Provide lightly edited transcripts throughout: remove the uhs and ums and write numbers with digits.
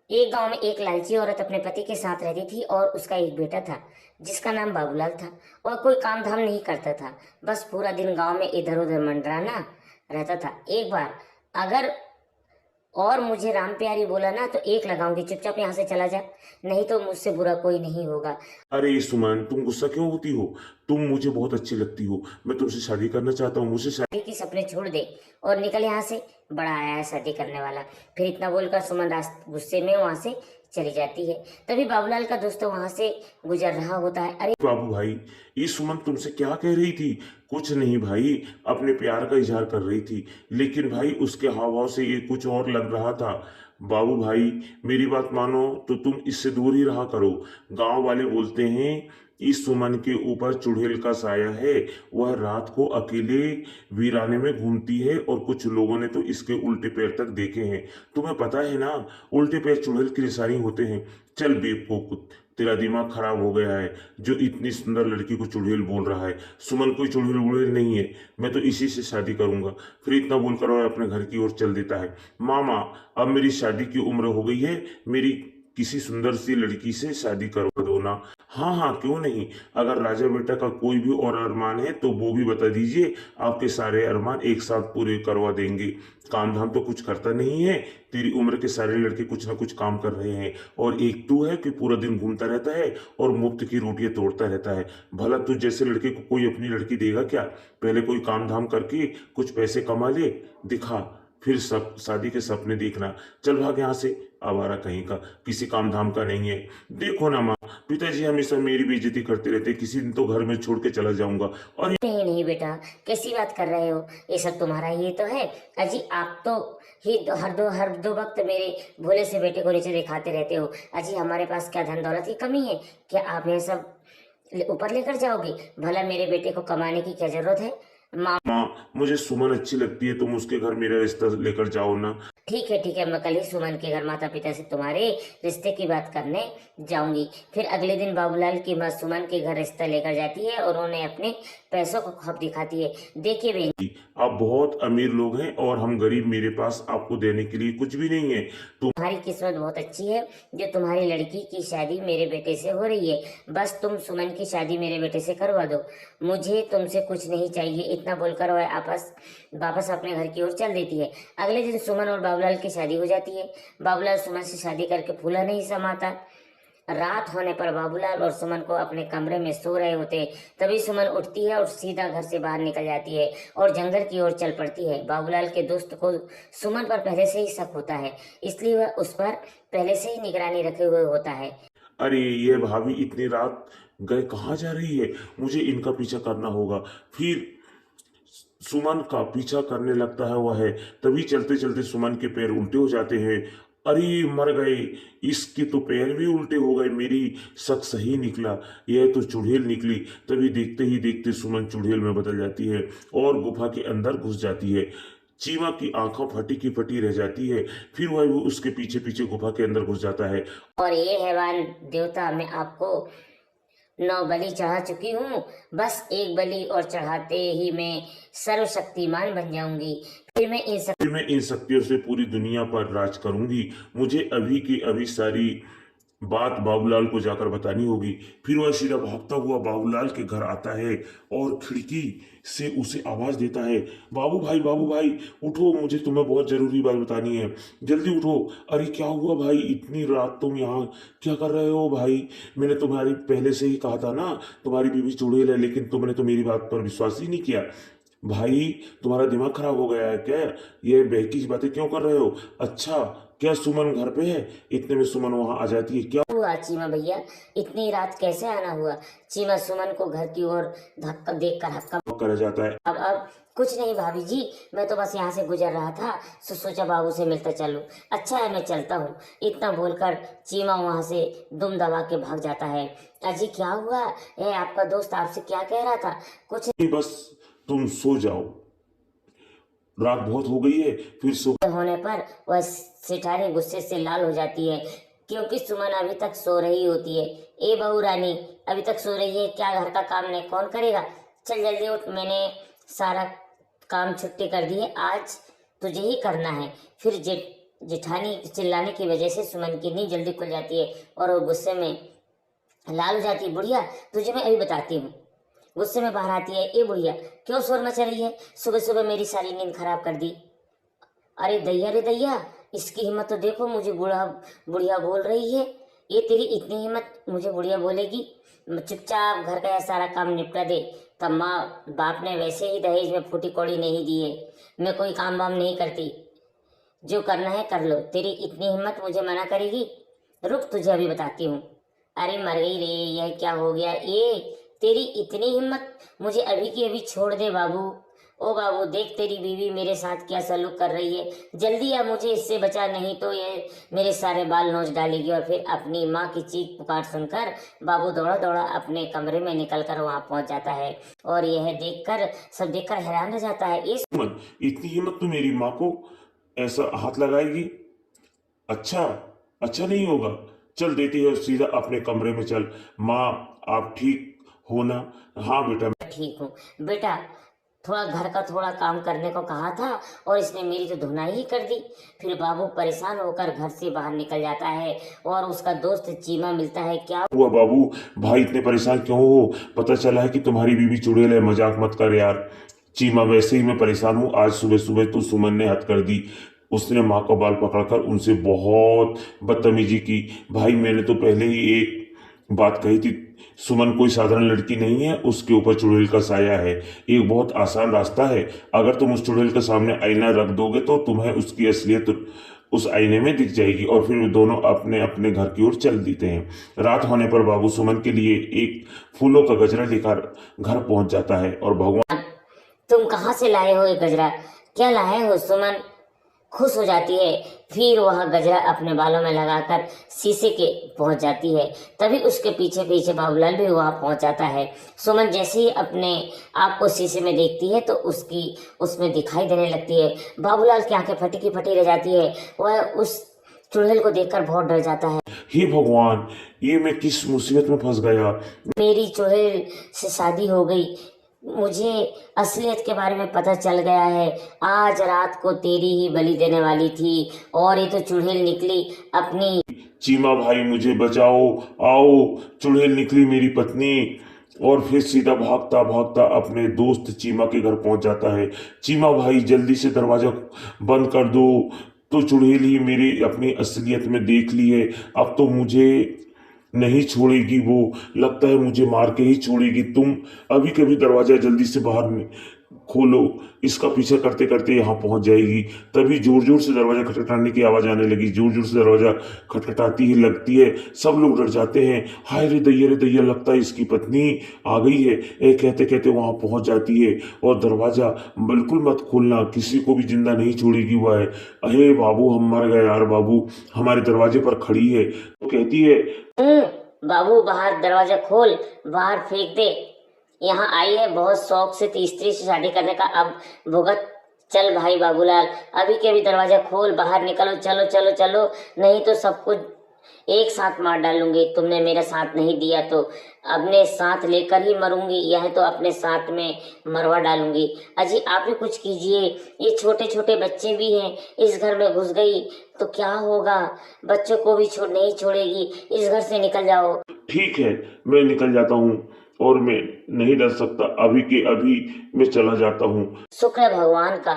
एक गांव में एक लालची औरत अपने पति के साथ रहती थी और उसका एक बेटा था जिसका नाम बाबूलाल था। वह कोई काम धाम नहीं करता था, बस पूरा दिन गांव में इधर उधर मंडराना रहता था। एक बार अगर और मुझे राम प्यारी बोला ना तो एक लगाऊंगी, चुपचाप यहाँ से चला जा, नहीं तो मुझसे बुरा कोई नहीं होगा। अरे सुमन, तुम गुस्सा क्यों होती हो? तुम मुझे बहुत अच्छी लगती हो। मैं तुमसे शादी करना चाहता हूँ। मुझसे शादी की सपने छोड़ दे और निकल यहाँ से, बड़ा आया है शादी करने वाला। फिर इतना बोलकर सुमन गुस्से में वहां से चली जाती है। तभी बाबूलाल का दोस्त वहां से गुजर रहा होता है। अरे बाबू भाई, ये सुमन तुमसे क्या कह रही थी? कुछ नहीं भाई, अपने प्यार का इजहार कर रही थी, लेकिन भाई उसके हाव भाव से ये कुछ और लग रहा था। बाबू भाई, मेरी बात मानो तो तुम इससे दूर ही रहा करो। गांव वाले बोलते हैं इस सुमन के ऊपर चुड़ैल का साया है। वह रात को अकेले वीराने में घूमती है और कुछ लोगों ने तो इसके उल्टे पैर तक देखे हैं। तुम्हें पता है ना, उल्टे पैर चुड़ैल की निशानी होते हैं। चल बेवकूफ, तेरा दिमाग खराब हो गया है जो इतनी सुंदर लड़की को चुड़ैल बोल रहा है। सुमन कोई चुड़ैल वुड़ैल नहीं है, मैं तो इसी से शादी करूंगा। फिर इतना बोलकर वह अपने घर की ओर चल देता है। मामा, अब मेरी शादी की उम्र हो गई है, मेरी किसी सुंदर सी लड़की से शादी करवा दो ना। हाँ हाँ, क्यों नहीं। अगर राजा बेटा का कोई भी और अरमान है तो वो भी बता दीजिए, आपके सारे अरमान एक साथ पूरे करवा देंगे। काम धाम तो कुछ करता नहीं है, तेरी उम्र के सारे लड़के कुछ ना कुछ काम कर रहे हैं, और एक तू है कि पूरा दिन घूमता रहता है और मुफ्त की रोटियां तोड़ता रहता है। भला तू जैसे लड़के को कोई अपनी लड़की देगा क्या? पहले कोई काम धाम करके कुछ पैसे कमा ले, दिखा, फिर सब शादी के सपने देखना। चल भाग यहाँ से, आवारा कहीं का, किसी काम धाम का नहीं है। देखो ना माँ, पिताजी हमेशा मेरी बेइज्जती करते रहते, किसी दिन तो घर में छोड़ के चला जाऊंगा। और नहीं नहीं बेटा, कैसी बात कर रहे हो, ये सब तुम्हारा ही तो है। अजी आप तो ही हर दो वक्त मेरे भोले से बेटे को नीचे दिखाते रहते हो। अजी हमारे पास क्या धन दौलत की कमी है? क्या आप ये सब ऊपर लेकर जाओगे? भला मेरे बेटे को कमाने की क्या जरूरत है? माँ, माँ, मुझे सुमन अच्छी लगती है, तुम उसके घर मेरा रिश्ता लेकर जाओ ना। ठीक है, मैं कल ही सुमन के घर माता पिता से तुम्हारे रिश्ते की बात करने जाऊंगी। फिर अगले दिन बाबूलाल की माँ सुमन के घर रिश्ता लेकर जाती है और उन्हें अपने पैसों को खौफ दिखाती है। देखिए बहन, आप बहुत अमीर लोग हैं और हम गरीब, मेरे पास आपको देने के लिए कुछ भी नहीं है। तुम तुम्हारी किस्मत बहुत अच्छी है जो तुम्हारी लड़की की शादी मेरे बेटे से हो रही है। बस तुम सुमन की शादी मेरे बेटे से करवा दो, मुझे तुमसे कुछ नहीं चाहिए। इतना बोलकर वह वापस अपने घर की ओर चल देती है। अगले दिन सुमन और बाबूलाल की शादी हो जाती है। बाबूलाल सुमन से शादी करके फूला नहीं समाता। रात होने पर बाबूलाल और सुमन को अपने कमरे में सो रहे होते। तभी सुमन उठती है और सीधा घर से बाहर निकल जाती है और जंगल की ओर चल पड़ती है। बाबूलाल के दोस्त को सुमन पर पहले से ही शक होता है, इसलिए वह उस पर पहले से ही निगरानी रखे हुए होता है। अरे ये भाभी इतनी रात गए कहाँ जा रही है? मुझे इनका पीछा करना होगा। फिर सुमन का पीछा करने लगता है वह है। तभी चलते चलते सुमन के पैर उल्टे हो जाते हैं। अरे मर गए, इसके तो पैर भी उल्टे हो गए। मेरी शक सही निकला, यह तो चुड़ैल निकली। तभी देखते ही देखते सुमन चुड़ैल में बदल जाती है और गुफा के अंदर घुस जाती है। चीमा की आंखों फटी की फटी रह जाती है। फिर वह वो उसके पीछे पीछे गुफा के अंदर घुस जाता है। और ये हैवान देवता, मैं आपको 9 बलि चढ़ा चुकी हूँ, बस एक बलि और चढ़ाते ही मैं सर्वशक्तिमान बन जाऊंगी। फिर मैं इन शक्तियों से पूरी दुनिया पर राज करूंगी। मुझे अभी की अभी सारी बात बाबूलाल को जाकर बतानी होगी। फिर वह सीधा भागता हुआ बाबूलाल के घर आता है और खिड़की से उसे आवाज देता है, बाबू भाई उठो, मुझे तुम्हें बहुत जरूरी बात बतानी है, जल्दी उठो। अरे क्या हुआ भाई, इतनी रात तुम यहाँ क्या कर रहे हो भाई? मैंने तुम्हारी पहले से ही कहा था ना, तुम्हारी बीवी चुड़ैल है, लेकिन तुमने तो मेरी बात पर विश्वास ही नहीं किया। भाई तुम्हारा दिमाग खराब हो गया है क्या? ये बहकी बातें क्यों कर रहे हो? अच्छा, क्या सुमन घर पे है? इतने में सुमन वहां आ जाती है। क्या हुआ चीमा भैया, इतनी रात कैसे आना हुआ? चीमा सुमन को घर की ओर धक्का देखकर हक्का कर जाता है? अब कुछ नहीं भाभी जी, मैं तो बस यहाँ से गुजर रहा था, सोचा बाबू से मिलकर चलूं। अच्छा है, मैं चलता हूँ। इतना बोलकर चीमा वहां से दुम दबा के भाग जाता है। अजी क्या हुआ? आपका दोस्त आपसे क्या कह रहा था? कुछ नहीं, बस तुम सो जाओ, रात बहुत हो गई है। फिर सुबह होने पर वह सेठानी गुस्से से लाल हो जाती है, क्योंकि सुमन अभी तक सो रही होती है। ए बहू रानी, अभी तक सो रही है क्या? घर का काम नहीं कौन करेगा? चल जल्दी उठ, मैंने सारा काम छुट्टी कर दी है, आज तुझे ही करना है। फिर जिठानी चिल्लाने की वजह से सुमन की नींद जल्दी खुल जाती है और वो गुस्से में लाल हो जाती है। बुढ़िया, तुझे मैं अभी बताती हूँ। गुस्से में बाहर आती है, ए बुढ़िया क्यों शोर मचा रही है, सुबह सुबह मेरी सारी नींद खराब कर दी। अरे दैया रे दैया, इसकी हिम्मत तो देखो, मुझे बुढ़िया बोल रही है। ये तेरी इतनी हिम्मत, मुझे बुढ़िया बोलेगी। चुपचाप घर का यह सारा काम निपटा दे। तब माँ बाप ने वैसे ही दहेज में फूटी कौड़ी नहीं दी है। मैं कोई काम वाम नहीं करती, जो करना है कर लो। तेरी इतनी हिम्मत मुझे मना करेगी? रुक, तुझे अभी बताती हूँ। अरे मर गई रे, यह क्या हो गया? ये तेरी इतनी हिम्मत, मुझे अभी की अभी छोड़ दे बाबू। ओ बाबू, देख तेरी बीवी मेरे साथ क्या सलूक कर रही है। जल्दी आ, मुझे इससे बचा, नहीं तो ये मेरे सारे बाल नोच डालेगी। और फिर अपनी माँ की चीख पुकार सुनकर बाबू दौड़ा दौड़ा अपने कमरे में निकलकर वहां पहुंच जाता है। और यह देखकर सब देखकर हैरान रह जाता है। इस सुमन, इतनी हिम्मत तो मेरी माँ को ऐसा हाथ लगाएगी? अच्छा, अच्छा नहीं होगा। चल देती है, सीधा अपने कमरे में चल। माँ, आप ठीक हो ना? हाँ बेटा। ठीक हूँ बेटा, थोड़ा घर का थोड़ा काम करने को कहा था और इसने मेरी तो धुनाई ही कर दी। फिर बाबू परेशान होकर घर से बाहर निकल जाता है और उसका दोस्त चीमा मिलता है। क्या हुआ बाबू? भाई इतने परेशान क्यों हो? पता चला है कि तुम्हारी बीवी चुड़ैल है। मजाक मत कर यार। चीमा, वैसे ही मैं परेशान हूँ। आज सुबह सुबह तो सुमन ने हद कर दी। उसने माँ का बाल पकड़कर उनसे बहुत बदतमीजी की। भाई मैंने तो पहले ही एक बात कही थी, सुमन कोई साधारण लड़की नहीं है, उसके ऊपर चुड़ैल का साया है। एक बहुत आसान रास्ता है। अगर तुम उस चुड़ैल के सामने आईना रख दोगे तो तुम्हें उसकी असलियत उस आईने में दिख जाएगी। और फिर वे दोनों अपने अपने घर की ओर चल देते हैं। रात होने पर बाबू सुमन के लिए एक फूलों का गजरा लेकर घर पहुंच जाता है और भगवान तुम कहाँ से लाए हो ये गजरा? क्या लाए हो? सुमन खुश हो जाती है। फिर वह गजरा अपने बालों में लगाकर शीशे के पहुंच जाती है। तभी उसके पीछे पीछे बाबूलाल भी वहां पहुंच जाता है। सुमन जैसे ही अपने आप को शीशे में देखती है तो उसकी उसमें दिखाई देने लगती है। बाबूलाल की आंखें फटी की फटी रह जाती है। वह उस चुड़ैल को देखकर बहुत डर जाता है। हे भगवान, ये मैं किस मुसीबत में फंस गया। मेरी चुड़ैल से शादी हो गई, मुझे असलियत के बारे में पता चल गया है। आज रात को तेरी ही बलि देने वाली थी और ये तो चुड़ैल निकली अपनी। चीमा भाई, मुझे बचाओ, आओ। चुड़ैल निकली मेरी पत्नी। और फिर सीधा भागता भागता अपने दोस्त चीमा के घर पहुंच जाता है। चीमा भाई, जल्दी से दरवाजा बंद कर दो। तो चुड़ैल ही मेरी अपनी असलियत में देख ली है। अब तो मुझे नहीं छोड़ेगी वो। लगता है मुझे मार के ही छोड़ेगी। तुम अभी कभी दरवाजा जल्दी से बाहर खोलो। इसका पीछा करते करते यहाँ पहुंच जाएगी। तभी जोर जोर से दरवाजा खटखटाने की आवाज आने लगी। जोर जोर से दरवाजा खटखटाती है, लगती है। सब लोग डर जाते हैं। हाय रे दैया, लगता है इसकी पत्नी आ गई है। ए कहते कहते वहां पहुंच जाती है और दरवाजा बिल्कुल मत खोलना, किसी को भी जिंदा नहीं छोड़ेगी वह। अरे बाबू, हम मर गए यार। बाबू हमारे दरवाजे पर खड़ी है। तो कहती है, बाबू बाहर दरवाजा खोल, बाहर फेंक दे। यहाँ आई है बहुत शौक से स्त्री से शादी करने का, अब भुगत। चल भाई बाबूलाल, अभी के अभी दरवाजा खोल, बाहर निकलो, चलो चलो चलो, नहीं तो सबको एक साथ मार डालूंगी। तुमने मेरा साथ नहीं दिया तो अपने साथ लेकर ही मरूंगी, यह तो अपने साथ में मरवा डालूंगी। अजी आप भी कुछ कीजिए, ये छोटे छोटे बच्चे भी हैं, इस घर में घुस गई तो क्या होगा? बच्चों को भी नहीं छोड़ेगी, इस घर से निकल जाओ। ठीक है, मैं निकल जाता हूँ और मैं नहीं डर सकता। अभी के अभी मैं चला जाता हूँ। शुक्र है भगवान का,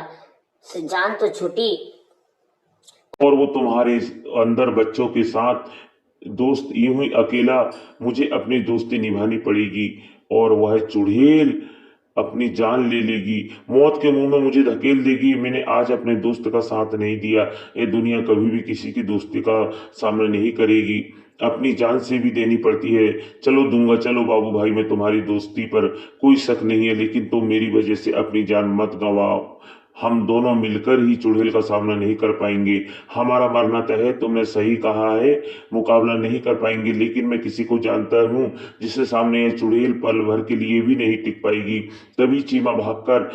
जान तो छूटी। और वो तुम्हारे अंदर बच्चों के साथ दोस्त यूं ही अकेला मुझे अपनी दोस्ती निभानी पड़ेगी। और वह चुड़ैल अपनी जान ले लेगी, मौत के मुंह में मुझे धकेल देगी। मैंने आज अपने दोस्त का साथ नहीं दिया। ये दुनिया कभी भी किसी की दोस्ती का सामना नहीं करेगी, अपनी जान से भी देनी पड़ती है। चलो दूंगा, चलो बाबू भाई, मैं तुम्हारी दोस्ती पर कोई शक नहीं है, लेकिन तुम मेरी वजह से अपनी जान मत गंवाओ। हम दोनों मिलकर ही चुड़ैल का सामना नहीं कर पाएंगे। हमारा मरना तय है। तुमने सही कहा है, मुकाबला नहीं कर पाएंगे, लेकिन मैं किसी को जानता हूँ जिसके सामने यह चुड़ैल पल भर के लिए भी नहीं टिक पाएगी। तभी चीमा भागकर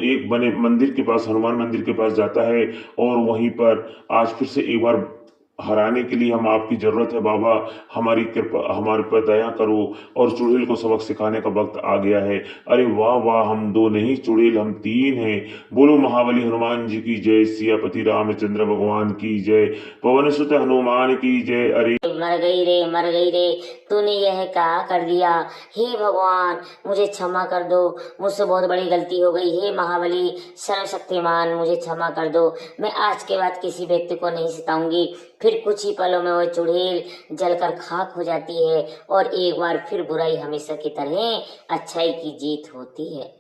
एक बने मंदिर के पास, हनुमान मंदिर के पास जाता है और वहीं पर आज फिर से एक बार हराने के लिए हम आपकी जरूरत है बाबा। हमारी कृपा, हमारे पर दया करो और चुड़ैल को सबक सिखाने का वक्त आ गया है। अरे वाह वाह, हम 2 नहीं चुड़ैल हम 3 हैं। बोलो महाबली हनुमान जी की जय, सियापति रामचंद्र भगवान की जय, पवन सुत हनुमान की जय। अरे मर गई रे, तूने यह क्या कर दिया। हे भगवान, मुझे क्षमा कर दो, मुझसे बहुत बड़ी गलती हो गई। हे महाबली सर्वशक्तिमान, मुझे क्षमा कर दो। मैं आज के बाद किसी व्यक्ति को नहीं सताऊंगी। फिर कुछ ही पलों में वो चुड़ैल जलकर खाक हो जाती है और एक बार फिर बुराई हमेशा की तरह अच्छाई की जीत होती है।